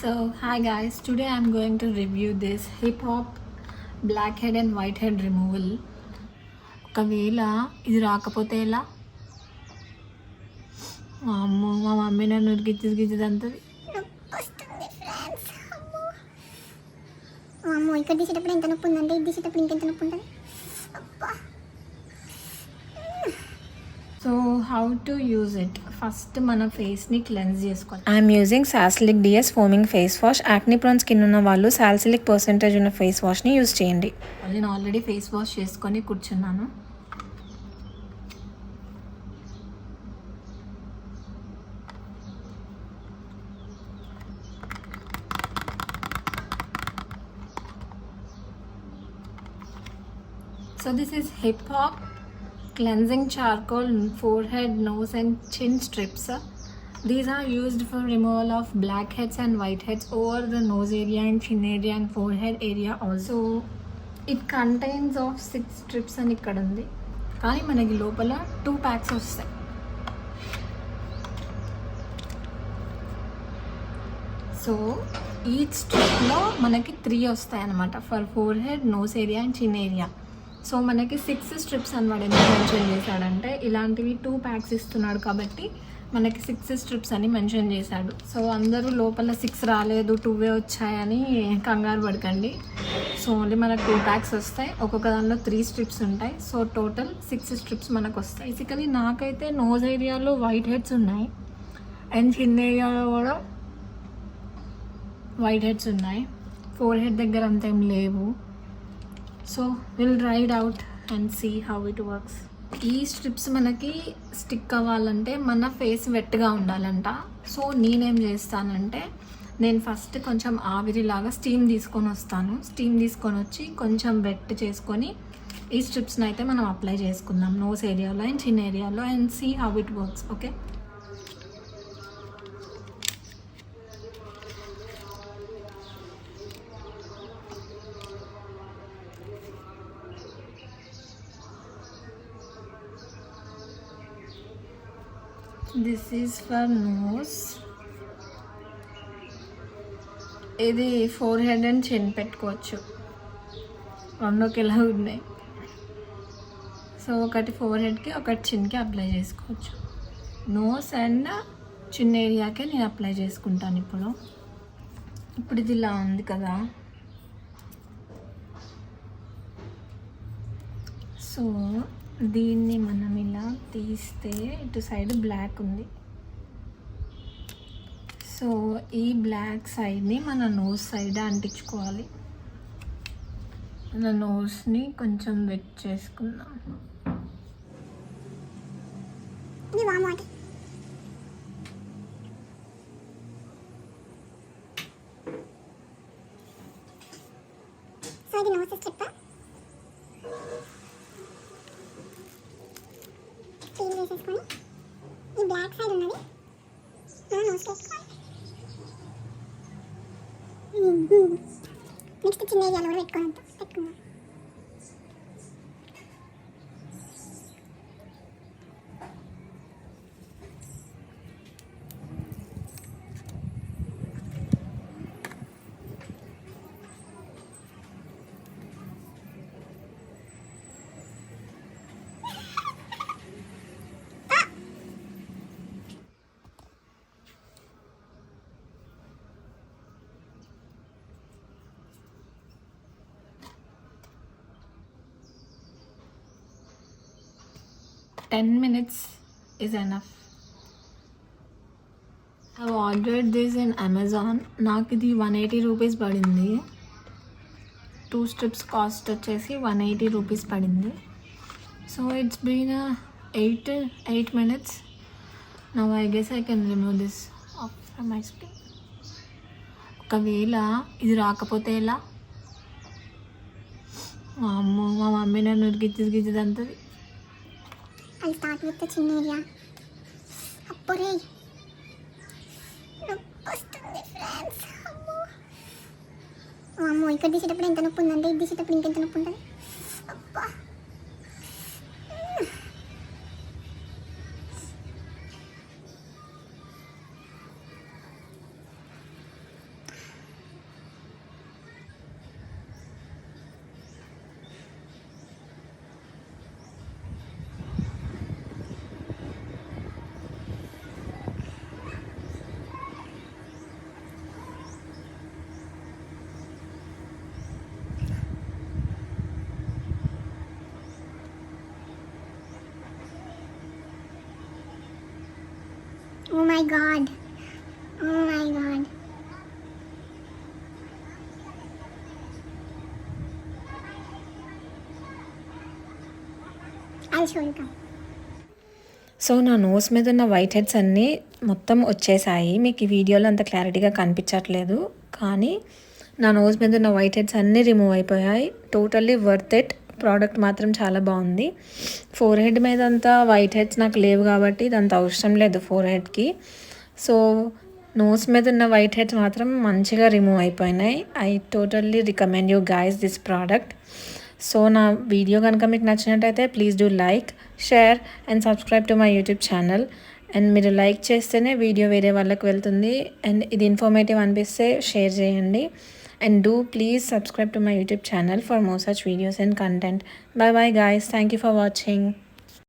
So, hi guys, today I'm going to review this hip hop blackhead and whitehead removal. ఒకవేళ ఇది రాకపోతే ఎలా? అమ్మో మా మమ్మీ నన్ను గిచ్చిది అంతది. అమ్మో ఇక్కడ తీసేటప్పుడు ఎంత నొప్పి ఉందంటే ఇది తీసేటప్పుడు ఇంకెంత నొప్పి ఉంటుంది. So how to use it? First మన ఫేస్ని క్లెన్స్ చేసుకోవాలి. I'm using salicylic DS foaming face wash. Acne prone skin ఉన్న వాళ్ళు సాల్సిలిక్ పర్సెంటేజ్ ఉన్న ఫేస్ వాష్ని యూజ్ చేయండి. నేను ఆల్రెడీ ఫేస్ వాష్ చేసుకొని కూర్చున్నాను. So this is hip hop cleansing charcoal forehead, nose and chin strips. These are used for removal of blackheads and whiteheads over the nose area and chin area and forehead area also. It contains of 6 strips అని ఇక్కడ ఉంది, కానీ మనకి లోపల 2 packs వస్తాయి. So each స్ట్రిప్లో మనకి 3 వస్తాయి అన్నమాట for forehead, nose area and chin area. So మనకి 6 స్ట్రిప్స్ అనమాట. ఎందుకు మెన్షన్ చేశాడంటే ఇలాంటివి 2 ప్యాక్స్ ఇస్తున్నాడు కాబట్టి మనకి 6 స్ట్రిప్స్ అని మెన్షన్ చేశాడు. సో అందరూ లోపల 6 రాలేదు 2 వచ్చాయని కంగారు పడకండి. సో ఓన్లీ మనకు 2 ప్యాక్స్ వస్తాయి. ఒక్కొక్క దానిలో 3 స్ట్రిప్స్ ఉంటాయి. సో టోటల్ 6 స్ట్రిప్స్ మనకు వస్తాయి. బేసికలీ నాకైతే నోస్ ఏరియాలో వైట్ హెడ్స్ ఉన్నాయి అండ్ చిన్ ఏరియాలో కూడా వైట్ హెడ్స్ ఉన్నాయి. ఫోర్ హెడ్ దగ్గర అంతేం లేవు. So will try it out and see how it works. ఈ స్ట్రిప్స్ మనకి స్టిక్ అవ్వాలంటే మన ఫేస్ వెట్గా ఉండాలంట. సో నేనేం చేస్తానంటే నేను ఫస్ట్ కొంచెం ఆవిరిలాగా స్టీమ్ తీసుకొని వస్తాను. స్టీమ్ తీసుకొని వచ్చి కొంచెం వెట్ చేసుకొని ఈ స్ట్రిప్స్ని అయితే మనం అప్లై చేసుకుందాం నోస్ ఏరియాలో అండ్ చిన్ ఏరియాలో and see how it works. Okay, this is for nose. ఇది ఫోర్ హెడ్ అండ్ చిన్ పెట్టుకోవచ్చు, రెండు ఒకేలా ఉన్నాయి. సో ఒకటి ఫోర్ హెడ్కి ఒకటి చిన్కి అప్లై చేసుకోవచ్చు. నోస్ అండ్ చిన్ ఏరియాకే నేను అప్లై చేసుకుంటాను. ఇప్పుడు ఇది ఇలా ఉంది కదా. సో దీన్ని మనం ఇలా తీస్తే ఇటు సైడ్ బ్లాక్ ఉంది. సో ఈ బ్లాక్ సైడ్ని మన నోస్ సైడ్ అంటించుకోవాలి. మన నోస్ని కొంచెం వెట్ చేసుకుందాం. సో ఇది నోస్ స్ట్రిప్ క్లీన్ చేసేసుకొని ఈ బ్లాక్ సైడ్ ఉన్నది మనం నోస్ పెట్టుకోవాలి. నెక్స్ట్ చిన్న ఏరియాలో కూడా పెట్టుకుందాం. Ten minutes is enough. I've ordered this in Amazon. నాకు ఇది 180 రూపీస్ పడింది. 2 స్ట్రిప్స్ కాస్ట్ వచ్చేసి 180 రూపీస్ పడింది. So it's been 8 minutes. Now I guess I can remove this off from my skin. ఒకవేళ ఇది రాకపోతే ఎలా? అమ్మో మా మమ్మీ నన్ను గిచ్చిది అంతది. I'll start with the chin area. అప్పుడే వస్తుంది ఫ్రెండ్స్. అమ్మో ఇక్కడ తీసేటప్పుడు ఎంత నొప్పి ఉందంటే ఇది తీసేటప్పుడు ఇంకెంత నొప్పి ఉంటుంది. అబ్బా my god. Oh my god. I'll show you. Come. So నా నోస్ మీద ఉన్న వైట్ హెడ్స్ అన్నీ మొత్తం వచ్చేసాయి. మీకు ఈ వీడియోలో అంత క్లారిటీగా కనిపించట్లేదు, కానీ నా నోస్ మీద ఉన్న వైట్ హెడ్స్ అన్నీ రిమూవ్ అయిపోయాయి. Totally worth it. ప్రోడక్ట్ మాత్రం చాలా బాగుంది. ఫోర్ హెడ్ మీద అంతా వైట్ హెడ్స్ నాకు లేవు కాబట్టి ఇదంత అవసరం లేదు ఫోర్ హెడ్కి. సో నోస్ మీద ఉన్న వైట్ హెడ్స్ మాత్రం మంచిగా రిమూవ్ అయిపోయినాయి. I totally recommend you guys this product. So నా వీడియో కనుక మీకు నచ్చినట్టయితే please do like, share and subscribe to my YouTube channel. And మీరు లైక్ చేస్తేనే వీడియో వేరే వాళ్ళకి వెళ్తుంది. అండ్ ఇది ఇన్ఫర్మేటివ్ అనిపిస్తే షేర్ చేయండి. And do please subscribe to my YouTube channel for more such videos and content. Bye bye guys. Thank you for watching.